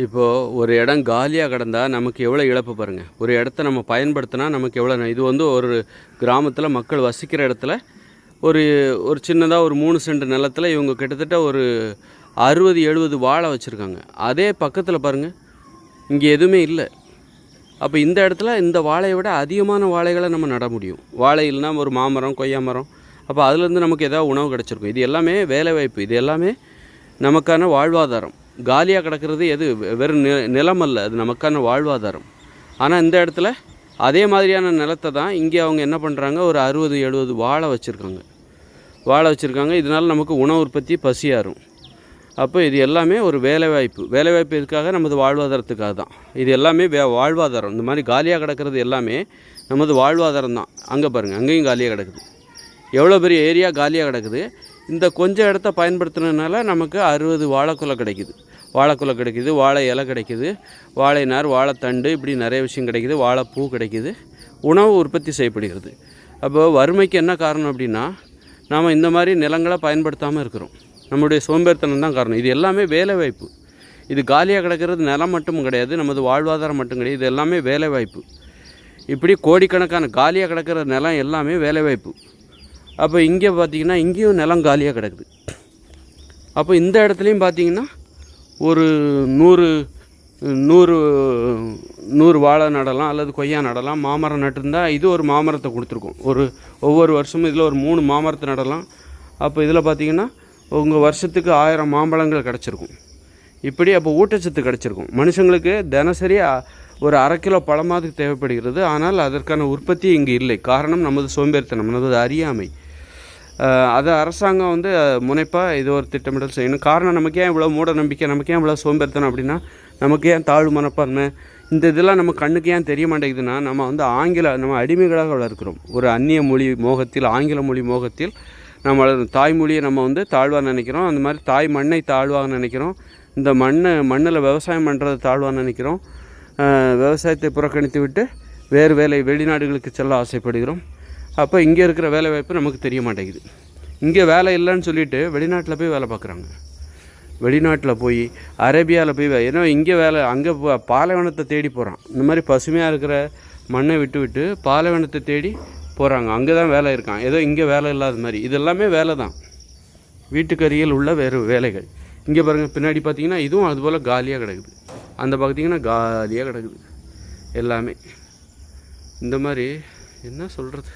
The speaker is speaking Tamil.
இப்போது ஒரு இடம் காலியாக கிடந்தால் நமக்கு எவ்வளோ இழப்பு பாருங்கள். ஒரு இடத்த நம்ம பயன்படுத்தினா நமக்கு எவ்வளோ. இது ஒரு கிராமத்தில் மக்கள் வசிக்கிற இடத்துல ஒரு ஒரு சின்னதாக ஒரு 3 சென்ட் நிலத்தில் இவங்க கிட்டத்தட்ட ஒரு 60-70 வாழை வச்சுருக்காங்க. அதே பக்கத்தில் பாருங்கள், இங்கே எதுவுமே இல்லை. அப்போ இந்த இடத்துல இந்த வாழையை விட அதிகமான வாழைகளை நம்ம நட முடியும். வாழை இல்லைனா ஒரு மாமரம், கொய்யா மரம், அப்போ அதுலேருந்து நமக்கு ஏதாவது உணவு கிடச்சிருக்கும். இது எல்லாமே வேலைவாய்ப்பு, இது எல்லாமே நமக்கான வாழ்வாதாரம். காலியாக கிடக்கிறது எது வெறும் நிலம் அல்ல, அது நமக்கான வாழ்வாதாரம். ஆனால் இந்த இடத்துல அதே மாதிரியான நிலத்தை தான் இங்கே அவங்க என்ன பண்ணுறாங்க, ஒரு 60-70 வாழை வச்சுருக்காங்க. இதனால் நமக்கு உணவு உற்பத்தி பசியாரும். அப்போ இது எல்லாமே ஒரு வேலைவாய்ப்பு இதுக்காக நமது வாழ்வாதாரத்துக்காக தான். இது எல்லாமே வாழ்வாதாரம். இந்த மாதிரி காலியாக கிடக்கிறது எல்லாமே நமது வாழ்வாதாரம் தான். அங்கே பாருங்கள், அங்கேயும் காலியாக கிடக்குது. எவ்வளோ பெரிய ஏரியா காலியாக கிடக்குது. இந்த கொஞ்சம் இடத்த பயன்படுத்துனதுனால நமக்கு 60 வாழைக்குலை கிடைக்குது, வாழை இலை கிடைக்குது, வாழை நார், வாழைத்தண்டு, இப்படி நிறைய விஷயம் கிடைக்குது, வாழைப்பூ கிடைக்குது, உணவு உற்பத்தி செய்யப்படுகிறது. அப்போ வறுமைக்கு என்ன காரணம் அப்படின்னா, நாம் இந்த மாதிரி நிலங்களை பயன்படுத்தாமல் இருக்கிறோம். நம்முடைய சோம்பேறித்தனம் தான் காரணம். இது எல்லாமே வேலைவாய்ப்பு. இது காலியாக கிடக்கிறது நிலம் மட்டும் கிடையாது, நமது வாழ்வாதாரம் மட்டும் கிடையாது, இது எல்லாமே வேலைவாய்ப்பு. இப்படி கோடிக்கணக்கான காலியாக கிடக்கிற நிலம் எல்லாமே வேலைவாய்ப்பு. அப்போ இங்கே பார்த்திங்கன்னா இங்கேயும் நிலம் காலியாக கிடக்குது. அப்போ இந்த இடத்துலையும் பார்த்திங்கன்னா ஒரு 100 வாழை நடலாம், அல்லது கொய்யா நடலாம். மாமரம் நட்டுருந்தால் இது ஒரு மாமரத்தை கொடுத்துருக்கோம். ஒவ்வொரு வருஷமும் இதில் ஒரு 3 மாமரத்தை நடலாம். அப்போ இதில் பார்த்திங்கன்னா உங்கள் வருஷத்துக்கு 1000 மாம்பழங்கள் கிடச்சிருக்கும். இப்படி அப்போ ஊட்டச்சத்து கிடச்சிருக்கும். மனுஷங்களுக்கு தினசரி ஒரு 1/2 கிலோ பழமாவது தேவைப்படுகிறது. ஆனால் அதற்கான உற்பத்தி இங்கே இல்லை. காரணம் நமது சோம்பேறித்தனம், நமது அறியாமை. அதை அரசாங்கம் முனைப்பாக இது ஒரு திட்டமிடல் செய்யணும். காரணம், நமக்கு ஏன் இவ்வளோ மூட நம்பிக்கை, நமக்கு ஏன் இவ்வளோ சோம்பேறித்தனம் அப்படின்னா, நமக்கு ஏன் தாழ்வு மனப்பான்மை, இந்த இதெல்லாம் நம்ம கண்ணுக்கு ஏன் தெரிய மாட்டேங்குதுன்னா, நம்ம அடிமைகளாக வளர்க்கிறோம். ஒரு அந்நிய மொழி மோகத்தில், ஆங்கில மொழி மோகத்தில் நம்ம தாய்மொழியை நம்ம தாழ்வாக நினைக்கிறோம். அந்த மாதிரி தாய் மண்ணை தாழ்வாக நினைக்கிறோம். இந்த மண்ணில் விவசாயம் பண்ணுறதை தாழ்வாக நினைக்கிறோம். விவசாயத்தை புறக்கணித்து விட்டு வேறு வெளிநாடுகளுக்கு செல்ல ஆசைப்படுகிறோம். அப்போ இங்கே இருக்கிற வேலைவாய்ப்பு நமக்கு தெரிய மாட்டேங்குது. இங்கே வேலை இல்லைன்னு சொல்லிவிட்டு வெளிநாட்டில் போய் வேலை பார்க்குறாங்க. வெளிநாட்டில் போய் அரேபியாவில் போய் ஏன்னா இங்கே வேலை, அங்கே பாலைவனத்தை தேடி போகிறான். இந்த மாதிரி பசுமையாக இருக்கிற மண்ணை விட்டு பாலைவனத்தை தேடி போகிறாங்க. அங்கே தான் வேலை இருக்கான். ஏதோ இங்கே வேலை இல்லாத மாதிரி. இது எல்லாமே வேலை தான், வீட்டுக்கருகில் உள்ள வேறு வேலைகள். இங்கே பாருங்கள், பின்னாடி பார்த்தீங்கன்னா இதுவும் அதுபோல் காலியாக கிடக்குது. அந்த பார்த்தீங்கன்னா காலியாக கிடக்குது எல்லாமே. இந்த மாதிரி என்ன சொல்கிறது.